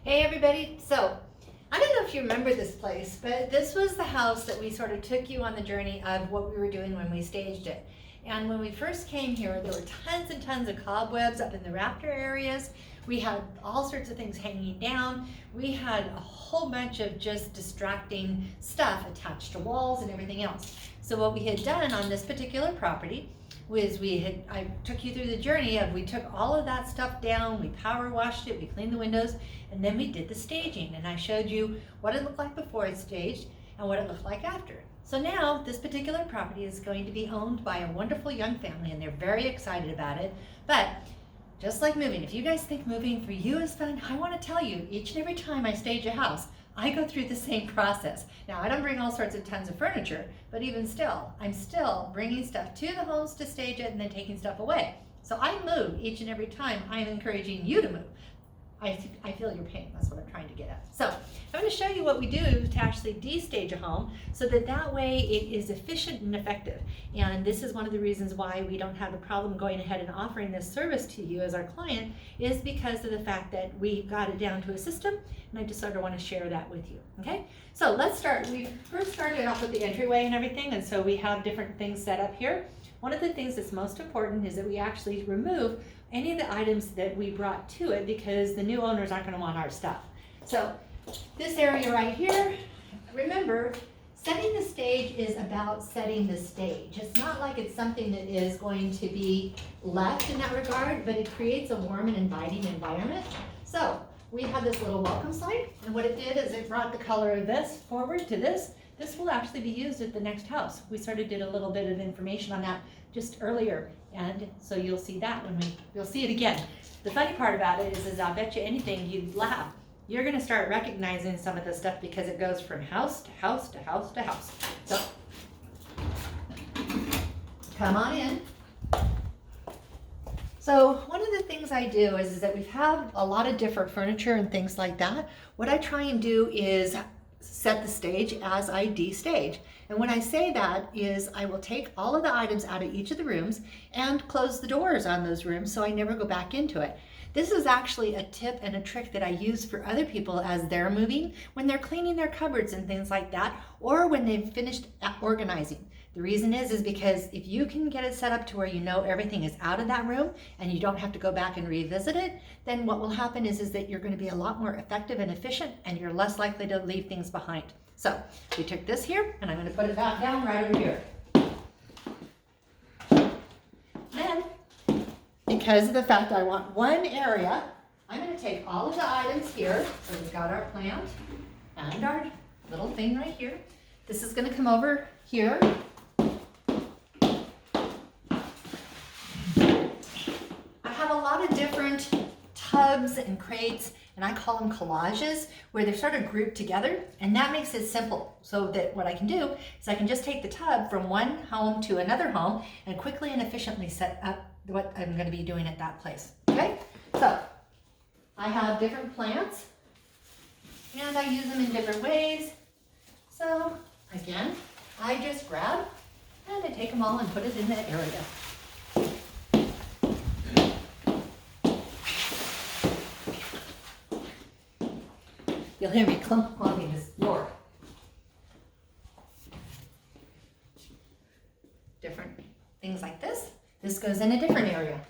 Hey everybody, so I don't know if you remember this place, but this was the house that we sort of took you on the journey of what we were doing when we staged it. And when we first came here, there were tons and tons of cobwebs up in the rafter areas. We had all sorts of things hanging down. We had a whole bunch of just distracting stuff attached to walls and everything else. So what we had done on this particular property was I took you through the journey of we took all of that stuff down, we power washed it, we cleaned the windows, and then we did the staging. And I showed you what it looked like before it's staged and what it looked like after. So now this particular property is going to be owned by a wonderful young family, and they're very excited about it. But just like moving, if you guys think moving for you is fun, I want to tell you, each and every time I stage a house, I go through the same process. Now, I don't bring all sorts of tons of furniture, but even still, I'm still bringing stuff to the homes to stage it and then taking stuff away. So I move each and every time. I'm encouraging you to move. I feel your pain, that's what I'm trying to get at. So I'm going to show you what we do to actually destage a home so that way it is efficient and effective. And this is one of the reasons why we don't have a problem going ahead and offering this service to you as our client, is because of the fact that we got it down to a system, and I just sort of want to share that with you. Okay, so let's start. We first started off with the entryway and everything, and so we have different things set up here. One of the things that's most important is that we actually remove any of the items that we brought to it, because the new owners aren't going to want our stuff. So this area right here, remember, setting the stage is about setting the stage. It's not like it's something that is going to be left in that regard, but it creates a warm and inviting environment. So we had this little welcome sign, and what it did is it brought the color of this forward to this. This will actually be used at the next house. We sort of did a little bit of information on that just earlier, and so you'll see that you'll see it again. The funny part about it is I'll bet you anything you'd laugh. You're gonna start recognizing some of this stuff because it goes from house to house to house to house. So, come on in. So one of the things I do is that we've had a lot of different furniture and things like that. What I try and do is set the stage as I destage. And when I say that is I will take all of the items out of each of the rooms and close the doors on those rooms so I never go back into it. This is actually a tip and a trick that I use for other people as they're moving, when they're cleaning their cupboards and things like that, or when they've finished organizing. The reason is because if you can get it set up to where you know everything is out of that room and you don't have to go back and revisit it, then what will happen is that you're going to be a lot more effective and efficient, and you're less likely to leave things behind. So we took this here, and I'm going to put it back down right over here. Then, because of the fact that I want one area, I'm going to take all of the items here. So we've got our plant and our little thing right here. This is going to come over here. A lot of different tubs and crates, and I call them collages, where they're sort of grouped together, and that makes it simple. So that what I can do is I can just take the tub from one home to another home and quickly and efficiently set up what I'm going to be doing at that place. Okay, so I have different plants and I use them in different ways. So again, I just grab and I take them all and put it in that area. You'll hear me clumping this floor. Different things like this. This goes in a different area.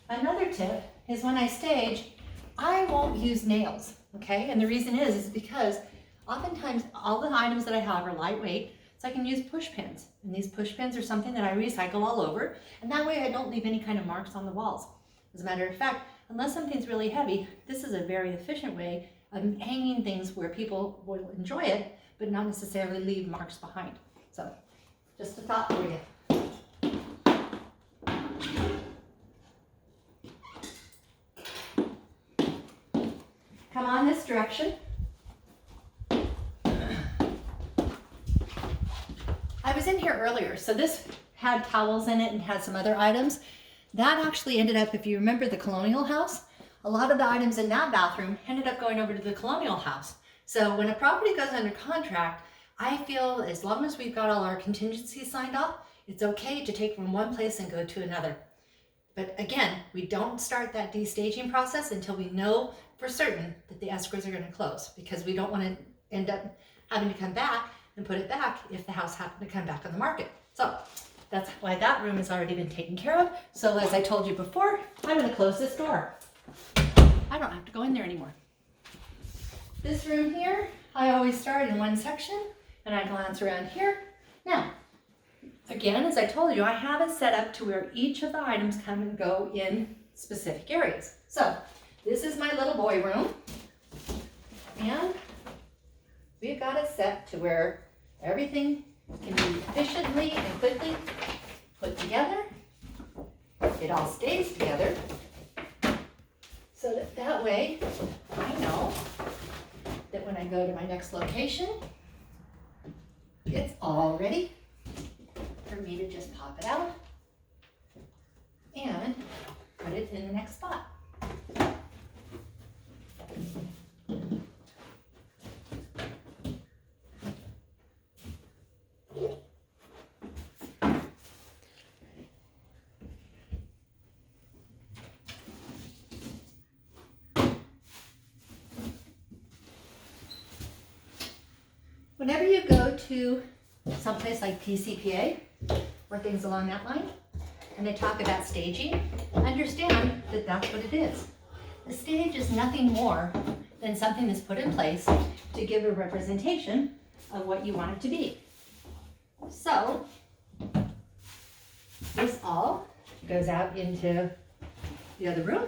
Another tip is when I stage, I won't use nails, okay? And the reason is because oftentimes all the items that I have are lightweight, so I can use push pins. And these push pins are something that I recycle all over, and that way I don't leave any kind of marks on the walls. As a matter of fact, unless something's really heavy, this is a very efficient way of hanging things where people will enjoy it, but not necessarily leave marks behind. So, just a thought for you. Come on this direction. I was in here earlier, so this had towels in it and had some other items. That actually ended up, if you remember the Colonial House, a lot of the items in that bathroom ended up going over to the Colonial House. So when a property goes under contract, I feel as long as we've got all our contingencies signed off, it's okay to take from one place and go to another. But again, we don't start that destaging process until we know for certain that the escrows are going to close, because we don't want to end up having to come back and put it back if the house happened to come back on the market. So that's why that room has already been taken care of. So as I told you before, I'm going to close this door. I don't have to go in there anymore. This room here, I always start in one section and I glance around here. Now, again, as I told you, I have it set up to where each of the items come and go in specific areas. So this is my little boy room, and we've got it set to where everything can be efficiently and quickly put together. It all stays together, so that way I know that when I go to my next location, it's all ready for me to just pop it out and put it in the next spot. Whenever you go to someplace like PCPA or things along that line, and they talk about staging, understand that that's what it is. The stage is nothing more than something that's put in place to give a representation of what you want it to be. So this all goes out into the other room.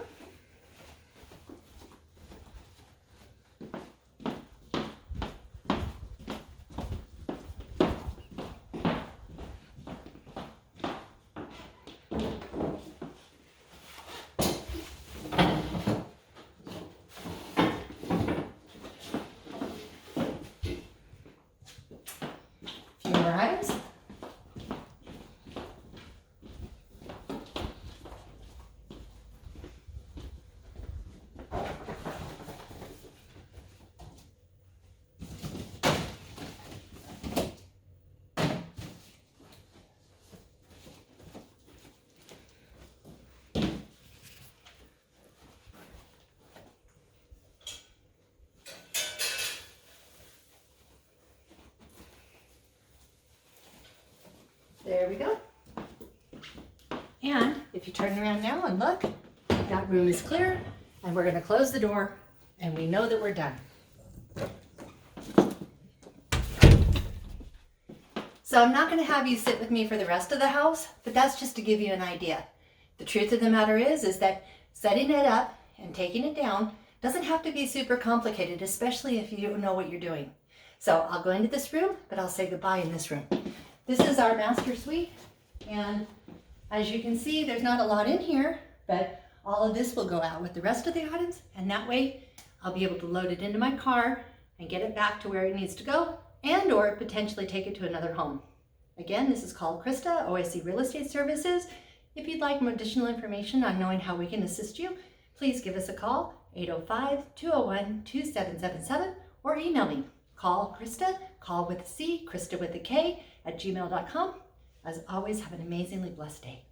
Items. There we go. And if you turn around now and look, that room is clear, and we're going to close the door, and we know that we're done. So I'm not going to have you sit with me for the rest of the house, but that's just to give you an idea. The truth of the matter is that setting it up and taking it down doesn't have to be super complicated, especially if you don't know what you're doing. So I'll go into this room, but I'll say goodbye in this room. This is our master suite, and as you can see, there's not a lot in here, but all of this will go out with the rest of the items, and that way I'll be able to load it into my car and get it back to where it needs to go, and or potentially take it to another home. Again, this is called Krista, OSC Real Estate Services. If you'd like more additional information on knowing how we can assist you, please give us a call, 805-201-2777, or email me. Call Krista, call with a C, Krista with a K, @gmail.com. As always, have an amazingly blessed day.